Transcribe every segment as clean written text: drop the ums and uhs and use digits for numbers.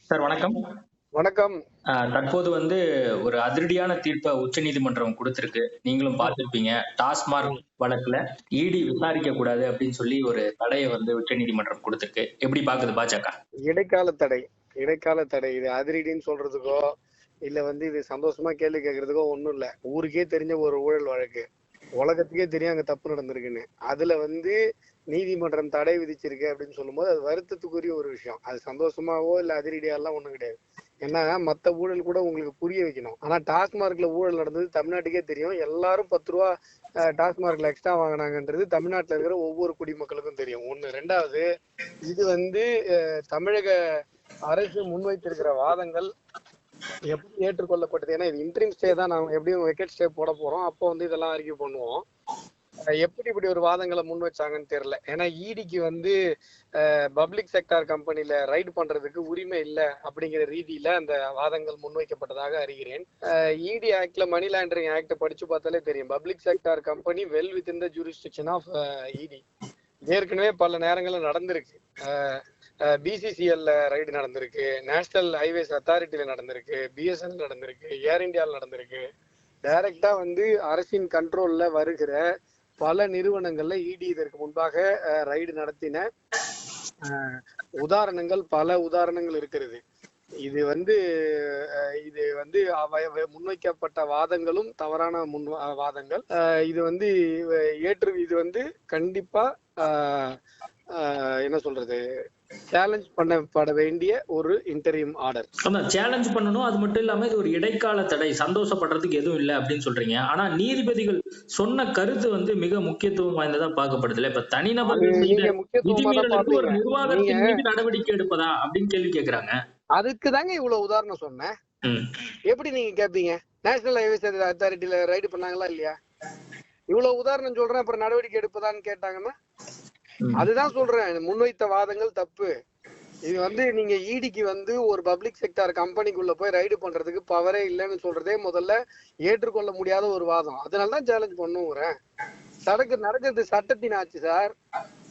Sir வணக்கம். வணக்கம். தற்போது வந்து ஒரு அதிரடியான தீர்ப்ப உச்சநீதிமன்றம் குடுத்திருக்கு. நீங்களும் பார்த்திருப்பீங்க. டாஸ்மார்க் ம். வழக்குல இடி விசாரிக்கக் கூடாது அப்படின்னு சொல்லி ஒரு தடைய வந்து உச்சநீதிமன்றம் குடுத்திருக்கு. எப்படி பாக்குது பாஜக? இடைக்கால தடை. இடைக்கால தடை. இது அதிரடின்னு சொல்றதுக்கோ, இல்ல இது சந்தோஷமா கேள்வி கேட்கறதுக்கோ ஒண்ணும் இல்ல. ஊருக்கே தெரிஞ்ச ஒரு ஊழல் வழக்கு. உலகத்துக்கே தெரியும் அங்க தப்பு நடந்திருக்குன்னு. அதுல நீதிமன்றம் தடை விதிச்சிருக்கு அப்படின்னு சொல்லும்போது, அது வருத்தத்துக்குரிய ஒரு விஷயம். அது சந்தோஷமாவோ இல்ல அதிரடியாலாம் ஒண்ணும் கிடையாது. ஏன்னா மத்த ஊழல் கூட உங்களுக்கு புரிய வைக்கணும். ஆனா டாஸ்மார்க்ல ஊழல் நடந்தது தமிழ்நாட்டுக்கே தெரியும். எல்லாரும் ரூ. 10 டாஸ்மார்க்ல எக்ஸ்ட்ரா வாங்குனாங்கன்றது தமிழ்நாட்டுல இருக்கிற ஒவ்வொரு குடிமக்களுக்கும் தெரியும். ஒண்ணு. 2வது, இது தமிழக அரசு முன்வைத்திருக்கிற வாதங்கள் எப்படி ஏற்றுக்கொள்ளப்பட்டது? ஏன்னா இது இன்டரிம் ஸ்டே தான். நாங்க எப்படியும் வெக்கேட் ஸ்டே போட போறோம். அப்போ இதெல்லாம் அறிக்கை பண்ணுவோம். எப்படி இப்படி ஒரு வாதங்களை முன் வச்சாங்கன்னு தெரியல. ஏன்னா இடிக்கு பப்ளிக் செக்டார் கம்பெனில ரைடு பண்றதுக்கு உரிமை இல்ல அப்படிங்கிற ரீதியில அந்த வாதங்கள் முன்வைக்கப்பட்டதாக அறிகிறேன். இடி ஆக்ட்ல மணி லாண்டரிங் ஆக்ட் படிச்சு பார்த்தாலே தெரியும். Public sector company well within the jurisdiction of ED. ஏற்கனவே பல நேரங்கள்ல நடந்திருக்கு. பிசிசிஎல்ல ரைடு நடந்திருக்கு, நேஷனல் ஹைவேஸ் அத்தாரிட்டியில நடந்திருக்கு, பிஎஸ்என்எல் நடந்திருக்கு, ஏர் இந்தியாவில் நடந்திருக்கு. டைரக்டா அரசின் கண்ட்ரோல்ல வருகிற பல நிறுவனங்கள்ல இடி இதற்கு முன்பாக ரைடு நடத்தின உதாரணங்கள், பல உதாரணங்கள் இருக்கிறது. இது இது முன்வைக்கப்பட்ட வாதங்களும் தவறான வாதங்கள். இது கண்டிப்பா என்ன சொல்றது, சேலஞ்ச் பண்ணப்பட வேண்டிய ஒரு இன்டரிம் ஆர்டர். சேலஞ்ச் பண்ணணும். அது மட்டும் இல்லாம இது ஒரு இடைக்கால தடை, சந்தோஷப்படுறதுக்கு எதுவும் இல்லை அப்படின்னு சொல்றீங்க. ஆனா நீதிபதிகள் சொன்ன கருத்து மிக முக்கியத்துவம் வாய்ந்ததா பார்க்கப்படுது. இப்ப தனிநபர்கள் மீது விதிமீறலுக்கு ஒரு நிர்வாகத்தின் மீது நடவடிக்கை எடுப்பதா அப்படின்னு கேள்வி கேட்கிறாங்க. அதுக்கு தாங்க இவ்வளவு உதாரணம் சொன்னேன். எப்படி நீங்க கேட்பீங்க? நேஷனல் ஹைவேஸ் அத்தாரிட்டியில ரைடு பண்ணாங்களா இல்லையா? இவ்வளவு உதாரணம் சொல்றேன், அப்புறம் நடவடிக்கை எடுப்பதான்னு கேட்டாங்கன்னா அதுதான் சொல்றேன். முன்வைத்த வாதங்கள் தப்பு. இது நீங்க இடிக்கு ஒரு பப்ளிக் செக்டார் கம்பெனிக்குள்ள போய் ரைடு பண்றதுக்கு பவரே இல்லைன்னு சொல்றதே முதல்ல ஏற்றுக்கொள்ள முடியாத ஒரு வாதம். அதனாலதான் சேலஞ்ச் பண்ணுங்கிறேன். நடக்கிறது சட்டத்தின் ஆட்சி சார்.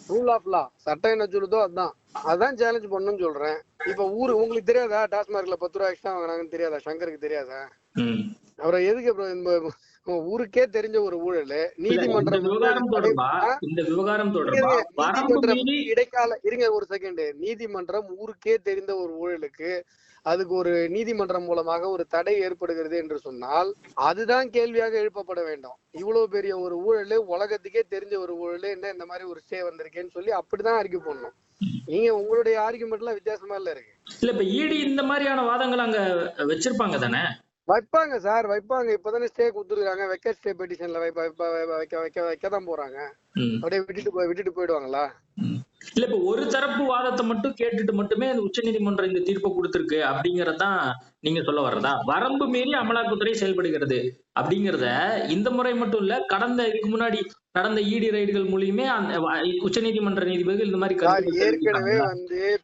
Rule of law. சட்டம் என்ன சொல்லுதோ அதான் சேலஞ்ச் பண்ணணும்னு சொல்றேன். இப்ப உங்களுக்கு தெரியாதா டாஸ்மார்க்ல ரூ. 10 எக்ஸ்ட்ரா வாங்கினாங்கன்னு தெரியாதா? சங்கருக்கு தெரியாதா? அப்புறம் எதுக்கு அப்புறம் ஊருக்கே தெரிஞ்ச ஒரு ஊழல் நீதிமன்றம் இடைக்கால இருங்க ஒரு செகண்ட். நீதிமன்றம் ஊருக்கே தெரிந்த ஒரு ஊழலுக்கு அதுக்கு ஒரு நீதிமன்றம் மூலமாக ஒரு தடை ஏற்படுகிறது என்று சொன்னால் அதுதான் கேள்வியாக எழுப்பப்பட வேண்டும். இவ்வளவு பெரிய ஒரு ஊழல், உலகத்துக்கே தெரிஞ்ச ஒரு ஊழல், என்ன இந்த மாதிரி ஒரு ஸ்டே வந்திருக்கேன்னு சொல்லி அப்படிதான் அறிக்கை போடணும். நீங்க உங்களுடைய ஆர்குமெண்ட் எல்லாம் வித்தியாசமா இல்ல இருக்கு. இல்ல இப்ப இடி இந்த மாதிரியான வாதங்கள் அங்க வச்சிருப்பாங்க தானே? வைப்பாங்க சார், வைப்பாங்க. இப்பதானே ஸ்டே கொடுத்துருக்காங்க. வெக்கேட் ஸ்டே பெட்டிஷன்ல வைக்கதான் போறாங்க. அப்படியே விட்டுட்டு போயிடுவாங்களா? இல்ல இப்ப ஒரு தரப்பு வாதத்தை மட்டும் கேட்டுட்டு மட்டுமே உச்ச நீதிமன்றம் இந்த தீர்ப்பை கொடுத்திருக்கு அப்படிங்கறதான் நீங்க சொல்ல வர்றதா? வரம்பு மீறி அமலாக்கத்துறை செயல்படுகிறது அப்படிங்கறத இந்த முறை மட்டும் இல்ல, கடந்த இதுக்கு முன்னாடி நடந்த இடி ரைடுகள் மூலியமே உச்ச நீதிமன்ற நீதிபதிகள் இந்த மாதிரி ஏற்கனவே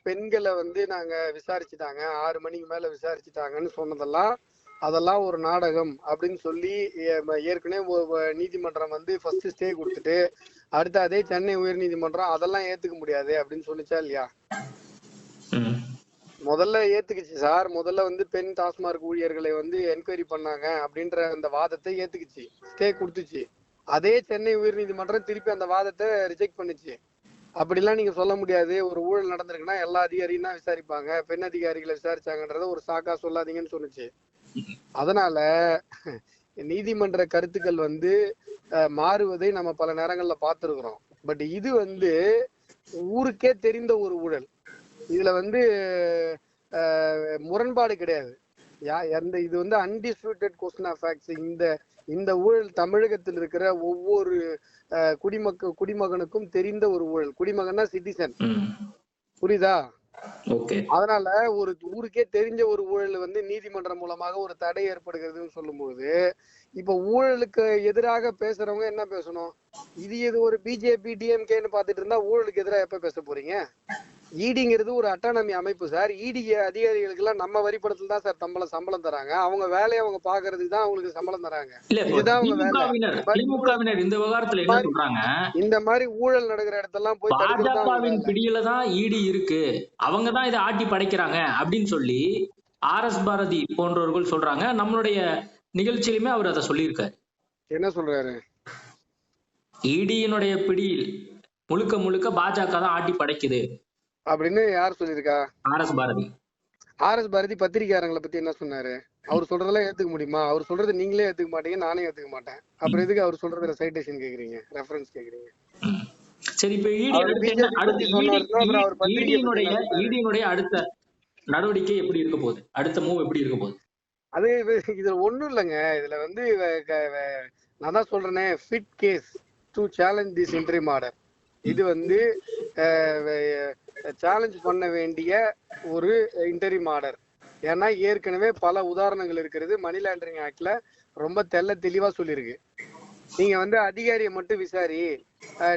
பெண்களை நாங்க விசாரிச்சுட்டாங்க, 6 மணிக்கு மேல விசாரிச்சுட்டாங்கன்னு சொன்னதெல்லாம் அதெல்லாம் ஒரு நாடகம் அப்படின்னு சொல்லி ஏற்கனவே நீதிமன்றம் ஃபர்ஸ்ட் ஸ்டே கொடுத்துட்டு அடுத்து அதே சென்னை உயர் நீதிமன்றம் அதெல்லாம் ஏத்துக்க முடியாது அப்படின்னு சொல்லிச்சா இல்லையா? முதல்ல ஏத்துக்குச்சு சார். முதல்ல பெண் டாஸ்மார்க் ஊழியர்களை என்கொயரி பண்ணாங்க அப்படின்ற அந்த வாதத்தை ஏத்துக்குச்சு, ஸ்டே கொடுத்துச்சு. அதே சென்னை உயர் நீதிமன்றம் திருப்பி அந்த வாதத்தை ரிஜெக்ட் பண்ணுச்சு. அப்படிலாம் நீங்க சொல்ல முடியாது. ஒரு ஊழல் நடந்திருக்குன்னா எல்லா அதிகாரியும் தான் விசாரிப்பாங்க, பெண் அதிகாரிகளை விசாரிச்சாங்கன்றத ஒரு சாக்கா சொல்லாதீங்கன்னு சொன்னுச்சு. அதனால நீதிமன்ற கருத்துக்கள் மாறுவதை நம்ம பல நேரங்கள்ல பார்த்திருக்கிறோம். பட் இது ஊருக்கே தெரிந்த ஒரு ஊழல். இதுல முரண்பாடு கிடையாது. இது அன்டிஸ்பியூட்டட் கொஸ்டின் ஆஃப் ஃபேக்ட்ஸ். இந்த ஊழல் தமிழகத்தில் இருக்கிற ஒவ்வொரு குடிமகனுக்கும் தெரிந்த ஒரு ஊழல். குடிமகன்னா சிட்டிசன், புரியுதா? அதனால ஒரு ஊருக்கே தெரிஞ்ச ஒரு ஊழல் நீதிமன்றம் மூலமாக ஒரு தடை ஏற்படுகிறதுன்னு சொல்லும்போது இப்ப ஊழலுக்கு எதிராக பேசுறவங்க என்ன பேசணும்? இது ஒரு பிஜேபி டிஎம்கேன்னு பாத்துட்டு இருந்தா ஊழலுக்கு எதிராக எப்ப பேச போறீங்க? ஈடிங்கிறது ஒரு அட்டானமி அமைப்பு சார். ஈடி அதிகாரிகளுக்கு எல்லாம் நம்ம வரிப்படத்துல தான் சார் சம்பளம் தராங்க. அவங்க வேலையை அவங்க பாக்குறதுக்கு தான் அவங்களுக்கு சம்பளம் தராங்க. இதுதான் அவங்க வேலை. திமுகவினர் இந்த விவகாரத்துல என்ன சொல்றாங்க, இந்த மாதிரி ஊழல் நடக்கிற இடத்தெல்லாம் போய் பாஜகவின் பிடியில தான் ஈடி இருக்கு, அவங்க தான் இதை ஆட்டி படைக்கிறாங்க அப்படின்னு சொல்லி ஆர்.எஸ். பாரதி போன்றவர்கள் சொல்றாங்க. நம்மளுடைய நிகழ்ச்சியிலுமே அவர் அதை சொல்லியிருக்காரு. என்ன சொல்றாரு? ஈடியினுடைய பிடியில் முழுக்க முழுக்க பாஜக தான் ஆட்டி படைக்குது அப்படின்னு யார் சொல்லியிருக்கா? ஆர்.எஸ். பாரதி. ஆர்.எஸ். பாரதி பத்திரிகையாளர்களை பத்தி என்ன சொன்னாரு? அவர் சொல்றதெல்லாம் ஏத்துக்க முடியுமா? அவர் சொல்றது நீங்களே ஏத்துக்க மாட்டீங்க, நானே ஏத்துக்க மாட்டேன். அப்புறம் எதுக்கு அவர் சொல்றதுல சைட்டேஷன் கேக்குறீங்க, ரெஃபரன்ஸ் கேக்குறீங்க? சரி, இப்ப ஈடியினுடைய அடுத்த நடவடிக்கை எப்படி இருக்க போகுது? அடுத்த மூவ் எப்படி இருக்க போகுது? அது இதுல ஒண்ணும் இல்லைங்க. இதுல வந்து நான் தான் சொல்றேனே, fit case to challenge this interim order. இது வந்து சேலஞ்ச் பண்ண வேண்டிய ஒரு இன்டரிம் ஆர்டர். ஏன்னா ஏற்கனவே பல உதாரணங்கள் இருக்கிறது. மணி லாண்டரிங் ஆக்ட்ல ரொம்ப தெளிவா சொல்லியிருக்கு. நீங்க வந்து அதிகாரியை மட்டும் விசாரி,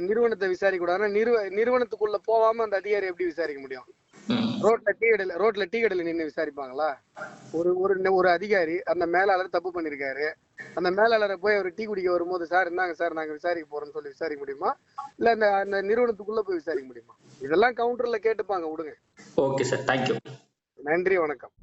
நிறுவனத்தை விசாரிக்க கூடாதுன்னா நிறுவனத்துக்குள்ள போகாம அந்த அதிகாரி எப்படி விசாரிக்க முடியும்? ரோட்ல டீ கடையில நின்று விசாரிப்பாங்களா? ஒரு அதிகாரி அந்த மேலாளர் தப்பு பண்ணிருக்காரு, அந்த மேலாளரை போய் அவர் டீ குடிக்க வரும்போது, சார் இந்தாங்க சார் நாங்க விசாரிக்க போறோம்னு சொல்லி விசாரிக்க முடியுமா? இல்ல அந்த நிறுவனத்துக்குள்ள போய் விசாரிக்க முடியுமா? இதெல்லாம் கவுண்டர்ல கேட்டுப்பாங்க. விடுங்க. Okay sir, thank you. நன்றி, வணக்கம்.